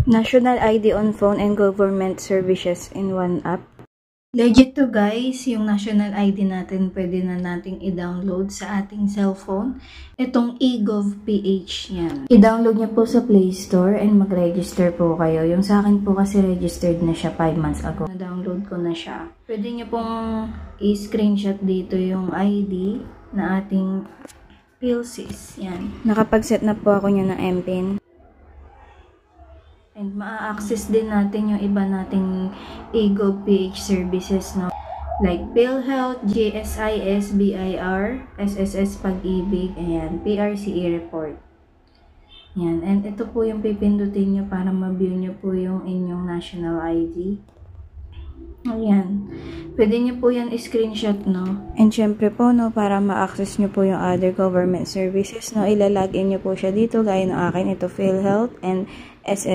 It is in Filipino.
National ID on phone and government services in one app. Legit to guys, yung national ID natin pwede na nating i-download sa ating cellphone. Itong eGov.ph yan. I-download niyo po sa Play Store and mag-register po kayo. Yung sa akin po kasi registered na siya 5 months ago. Na-download ko na siya. Pwede niyo pong i-screenshot dito yung ID na ating PhilSys. Yan. Nakapag-set na po ako niya ng MPIN. And ma-access din natin yung iba nating eGov.ph services, no? Like PhilHealth, GSIS, BIR, SSS Pag-ibig, ayan, PRCE report. Yan. And ito po yung pipindutin nyo para ma-view nyo po yung inyong national ID. Ayan. Pwede nyo po yan screenshot, no? And syempre po, no, para ma-access nyo po yung other government services, no, ilalagin nyo po siya dito, gaya ng akin, ito PhilHealth and SSS.